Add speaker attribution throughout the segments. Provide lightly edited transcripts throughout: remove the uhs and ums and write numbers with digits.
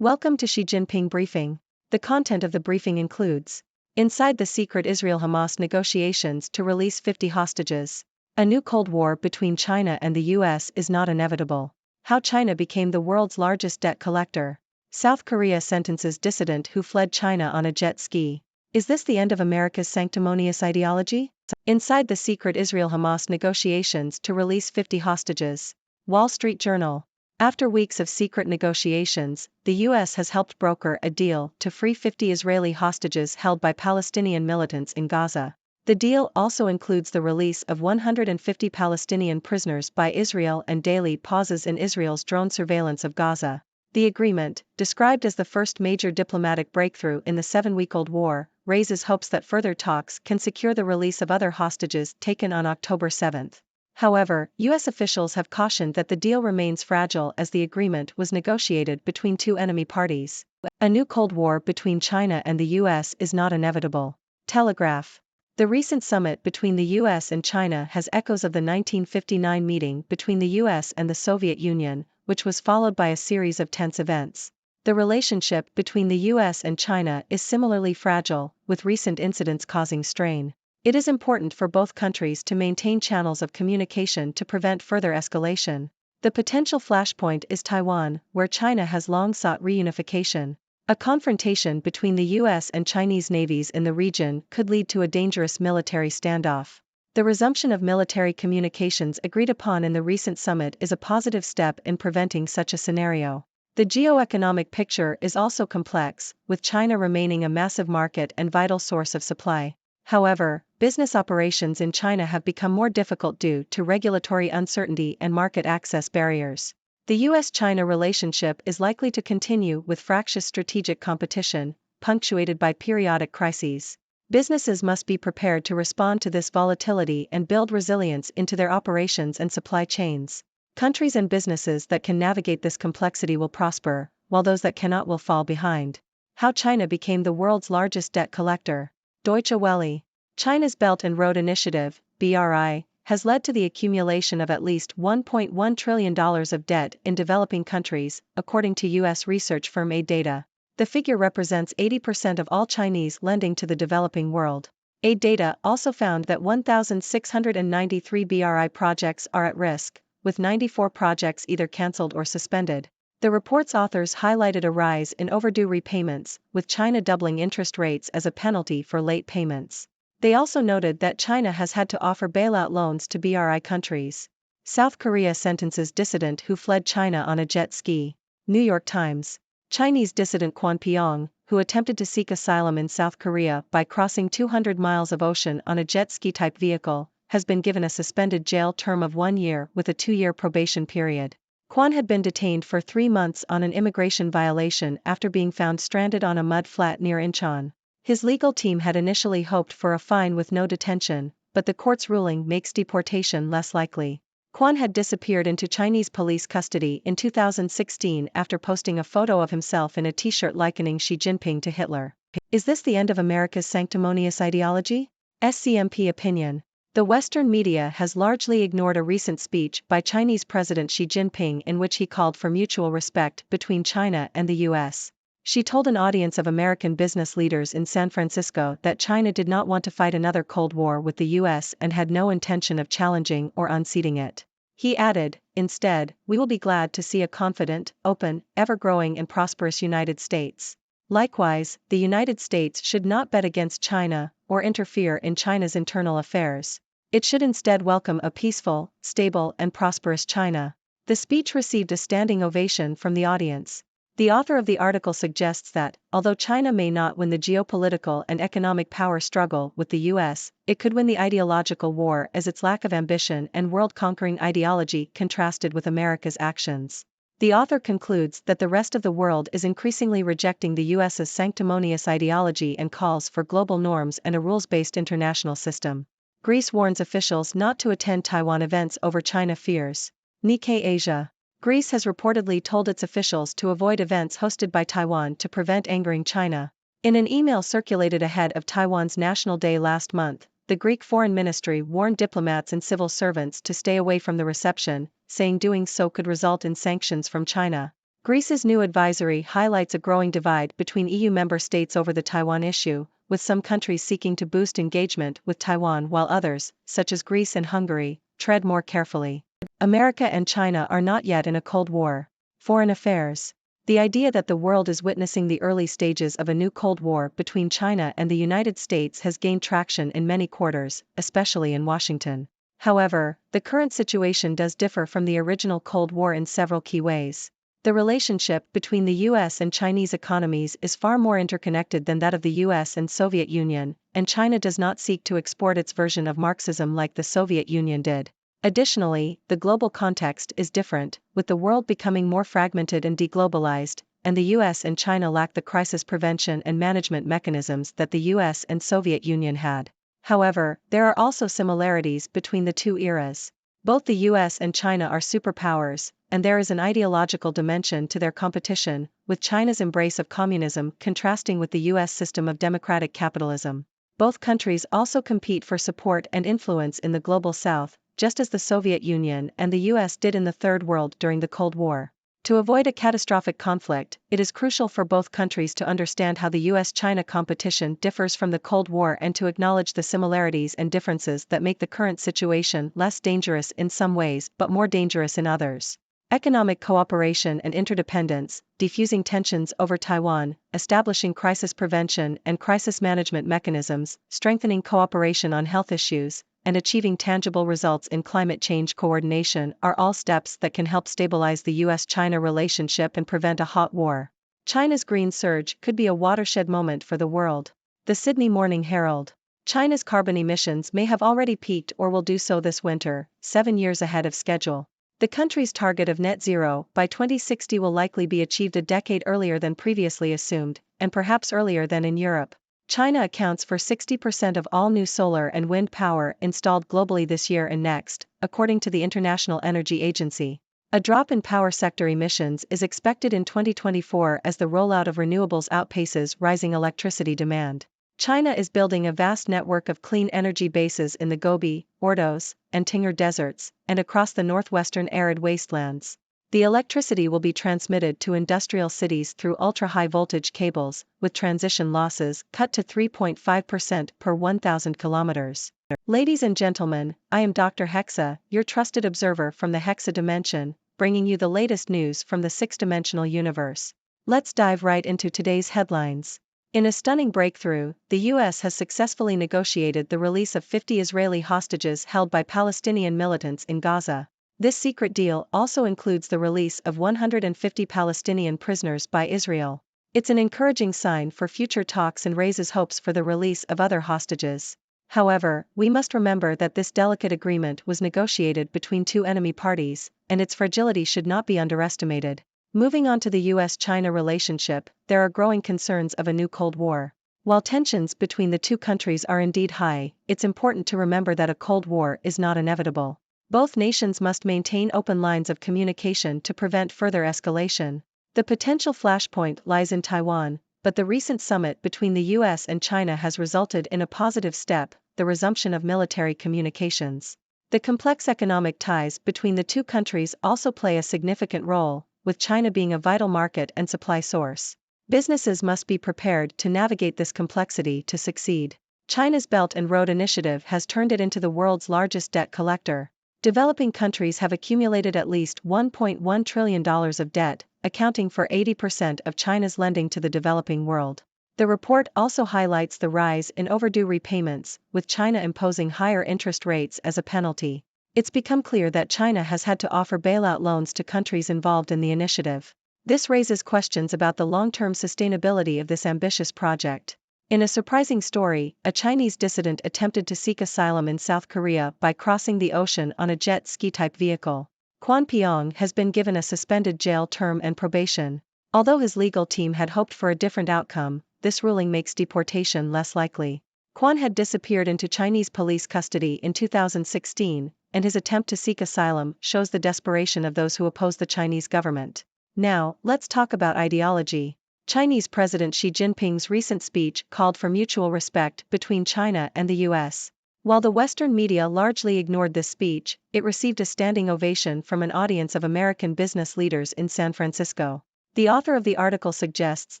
Speaker 1: Welcome to Xi Jinping Briefing. The content of the briefing includes: inside the secret Israel-Hamas negotiations to release 50 hostages. A new Cold War between China and the US is not inevitable. How China became the world's largest debt collector. South Korea sentences dissident who fled China on a jet ski. Is this the end of America's sanctimonious ideology? Inside the secret Israel-Hamas negotiations to release 50 hostages. Wall Street Journal. After weeks of secret negotiations, the U.S. has helped broker a deal to free 50 Israeli hostages held by Palestinian militants in Gaza. The deal also includes the release of 150 Palestinian prisoners by Israel and daily pauses in Israel's drone surveillance of Gaza. The agreement, described as the first major diplomatic breakthrough in the 7-week-old war, raises hopes that further talks can secure the release of other hostages taken on October 7. However, U.S. officials have cautioned that the deal remains fragile as the agreement was negotiated between two enemy parties. A new Cold War between China and the U.S. is not inevitable. Telegraph. The recent summit between the U.S. and China has echoes of the 1959 meeting between the U.S. and the Soviet Union, which was followed by a series of tense events. The relationship between the U.S. and China is similarly fragile, with recent incidents causing strain. It is important for both countries to maintain channels of communication to prevent further escalation. The potential flashpoint is Taiwan, where China has long sought reunification. A confrontation between the U.S. and Chinese navies in the region could lead to a dangerous military standoff. The resumption of military communications agreed upon in the recent summit is a positive step in preventing such a scenario. The geoeconomic picture is also complex, with China remaining a massive market and vital source of supply. However, business operations in China have become more difficult due to regulatory uncertainty and market access barriers. The U.S.-China relationship is likely to continue with fractious strategic competition, punctuated by periodic crises. Businesses must be prepared to respond to this volatility and build resilience into their operations and supply chains. Countries and businesses that can navigate this complexity will prosper, while those that cannot will fall behind. How China became the world's largest debt collector. Deutsche Welle. China's Belt and Road Initiative, BRI, has led to the accumulation of at least $1.1 trillion of debt in developing countries, according to U.S. research firm AidData. The figure represents 80% of all Chinese lending to the developing world. AidData also found that 1,693 BRI projects are at risk, with 94 projects either cancelled or suspended. The report's authors highlighted a rise in overdue repayments, with China doubling interest rates as a penalty for late payments. They also noted that China has had to offer bailout loans to BRI countries. South Korea sentences dissident who fled China on a jet ski. New York Times. Chinese dissident Quan Piong, who attempted to seek asylum in South Korea by crossing 200 miles of ocean on a jet ski-type vehicle, has been given a suspended jail term of 1 year with a 2-year probation period. Quan had been detained for 3 months on an immigration violation after being found stranded on a mud flat near Incheon. His legal team had initially hoped for a fine with no detention, but the court's ruling makes deportation less likely. Quan had disappeared into Chinese police custody in 2016 after posting a photo of himself in a t-shirt likening Xi Jinping to Hitler. Is this the end of America's sanctimonious ideology? SCMP opinion. The Western media has largely ignored a recent speech by Chinese President Xi Jinping in which he called for mutual respect between China and the U.S. Xi told an audience of American business leaders in San Francisco that China did not want to fight another Cold War with the U.S. and had no intention of challenging or unseating it. He added, "Instead, we will be glad to see a confident, open, ever-growing and prosperous United States." Likewise, the United States should not bet against China or interfere in China's internal affairs. It should instead welcome a peaceful, stable and prosperous China. The speech received a standing ovation from the audience. The author of the article suggests that, although China may not win the geopolitical and economic power struggle with the U.S., it could win the ideological war as its lack of ambition and world-conquering ideology contrasted with America's actions. The author concludes that the rest of the world is increasingly rejecting the U.S.'s sanctimonious ideology and calls for global norms and a rules-based international system. Greece warns officials not to attend Taiwan events over China fears. Nikkei Asia. Greece has reportedly told its officials to avoid events hosted by Taiwan to prevent angering China. In an email circulated ahead of Taiwan's National Day last month, the Greek Foreign Ministry warned diplomats and civil servants to stay away from the reception, saying doing so could result in sanctions from China. Greece's new advisory highlights a growing divide between EU member states over the Taiwan issue, with some countries seeking to boost engagement with Taiwan while others, such as Greece and Hungary, tread more carefully. America and China are not yet in a Cold War. Foreign affairs. The idea that the world is witnessing the early stages of a new Cold War between China and the United States has gained traction in many quarters, especially in Washington. However, the current situation does differ from the original Cold War in several key ways. The relationship between the US and Chinese economies is far more interconnected than that of the US and Soviet Union, and China does not seek to export its version of Marxism like the Soviet Union did. Additionally, the global context is different, with the world becoming more fragmented and deglobalized, and the US and China lack the crisis prevention and management mechanisms that the US and Soviet Union had. However, there are also similarities between the two eras. Both the US and China are superpowers, and there is an ideological dimension to their competition, with China's embrace of communism contrasting with the US system of democratic capitalism. Both countries also compete for support and influence in the global south, just as the Soviet Union and the US did in the Third World during the Cold War. To avoid a catastrophic conflict, it is crucial for both countries to understand how the US-China competition differs from the Cold War and to acknowledge the similarities and differences that make the current situation less dangerous in some ways but more dangerous in others. Economic cooperation and interdependence, diffusing tensions over Taiwan, establishing crisis prevention and crisis management mechanisms, strengthening cooperation on health issues, and achieving tangible results in climate change coordination are all steps that can help stabilize the US-China relationship and prevent a hot war. China's green surge could be a watershed moment for the world. The Sydney Morning Herald. China's carbon emissions may have already peaked or will do so this winter, 7 years ahead of schedule. The country's target of net zero by 2060 will likely be achieved a decade earlier than previously assumed, and perhaps earlier than in Europe. China accounts for 60% of all new solar and wind power installed globally this year and next, according to the International Energy Agency. A drop in power sector emissions is expected in 2024 as the rollout of renewables outpaces rising electricity demand. China is building a vast network of clean energy bases in the Gobi, Ordos, and Tingher deserts, and across the northwestern arid wastelands. The electricity will be transmitted to industrial cities through ultra-high voltage cables, with transition losses cut to 3.5% per 1,000 kilometers. Ladies and gentlemen, I am Dr. Hexa, your trusted observer from the Hexa dimension, bringing you the latest news from the six-dimensional universe. Let's dive right into today's headlines. In a stunning breakthrough, the US has successfully negotiated the release of 50 Israeli hostages held by Palestinian militants in Gaza. This secret deal also includes the release of 150 Palestinian prisoners by Israel. It's an encouraging sign for future talks and raises hopes for the release of other hostages. However, we must remember that this delicate agreement was negotiated between two enemy parties, and its fragility should not be underestimated. Moving on to the US-China relationship, there are growing concerns of a new Cold War. While tensions between the two countries are indeed high, it's important to remember that a Cold War is not inevitable. Both nations must maintain open lines of communication to prevent further escalation. The potential flashpoint lies in Taiwan, but the recent summit between the US and China has resulted in a positive step, the resumption of military communications. The complex economic ties between the two countries also play a significant role, with China being a vital market and supply source. Businesses must be prepared to navigate this complexity to succeed. China's Belt and Road Initiative has turned it into the world's largest debt collector. Developing countries have accumulated at least $1.1 trillion of debt, accounting for 80% of China's lending to the developing world. The report also highlights the rise in overdue repayments, with China imposing higher interest rates as a penalty. It's become clear that China has had to offer bailout loans to countries involved in the initiative. This raises questions about the long-term sustainability of this ambitious project. In a surprising story, a Chinese dissident attempted to seek asylum in South Korea by crossing the ocean on a jet ski-type vehicle. Kwon Pyong has been given a suspended jail term and probation. Although his legal team had hoped for a different outcome, this ruling makes deportation less likely. Kwon had disappeared into Chinese police custody in 2016, and his attempt to seek asylum shows the desperation of those who oppose the Chinese government. Now, let's talk about ideology. Chinese President Xi Jinping's recent speech called for mutual respect between China and the US. While the Western media largely ignored this speech, it received a standing ovation from an audience of American business leaders in San Francisco. The author of the article suggests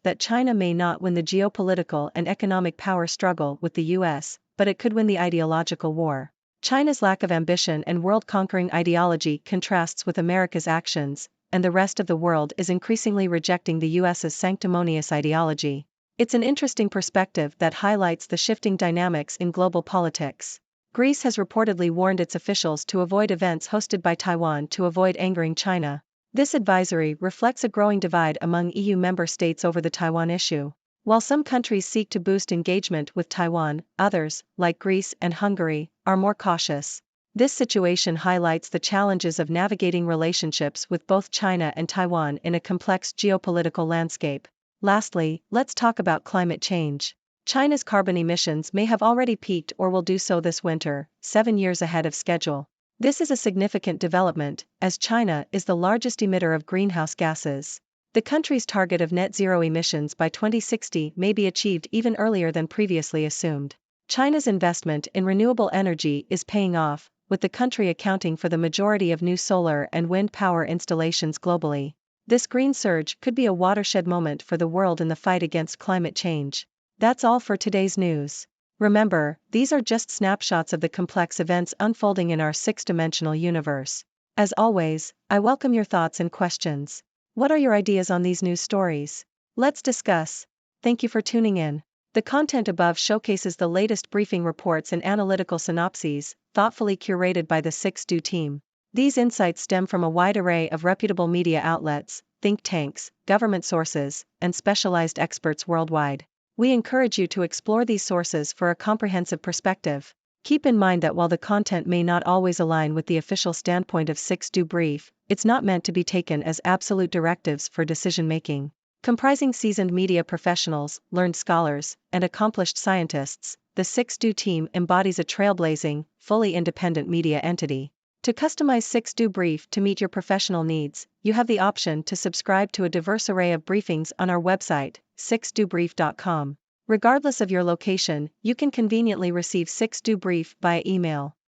Speaker 1: that China may not win the geopolitical and economic power struggle with the US, but it could win the ideological war. China's lack of ambition and world-conquering ideology contrasts with America's actions, and the rest of the world is increasingly rejecting the US's sanctimonious ideology. It's an interesting perspective that highlights the shifting dynamics in global politics. Greece has reportedly warned its officials to avoid events hosted by Taiwan to avoid angering China. This advisory reflects a growing divide among EU member states over the Taiwan issue. While some countries seek to boost engagement with Taiwan, others, like Greece and Hungary, are more cautious. This situation highlights the challenges of navigating relationships with both China and Taiwan in a complex geopolitical landscape. Lastly, let's talk about climate change. China's carbon emissions may have already peaked or will do so this winter, 7 years ahead of schedule. This is a significant development, as China is the largest emitter of greenhouse gases. The country's target of net zero emissions by 2060 may be achieved even earlier than previously assumed. China's investment in renewable energy is paying off, with the country accounting for the majority of new solar and wind power installations globally. This green surge could be a watershed moment for the world in the fight against climate change. That's all for today's news. Remember, these are just snapshots of the complex events unfolding in our six-dimensional universe. As always, I welcome your thoughts and questions. What are your ideas on these news stories? Let's discuss. Thank you for tuning in. The content above showcases the latest briefing reports and analytical synopses, thoughtfully curated by the 6Do team. These insights stem from a wide array of reputable media outlets, think tanks, government sources, and specialized experts worldwide. We encourage you to explore these sources for a comprehensive perspective. Keep in mind that while the content may not always align with the official standpoint of 6Do Brief, it's not meant to be taken as absolute directives for decision-making. Comprising seasoned media professionals, learned scholars, and accomplished scientists, the 6Do team embodies a trailblazing, fully independent media entity. To customize 6Do Brief to meet your professional needs, you have the option to subscribe to a diverse array of briefings on our website, 6dobrief.com. Regardless of your location, you can conveniently receive 6Do Brief via email.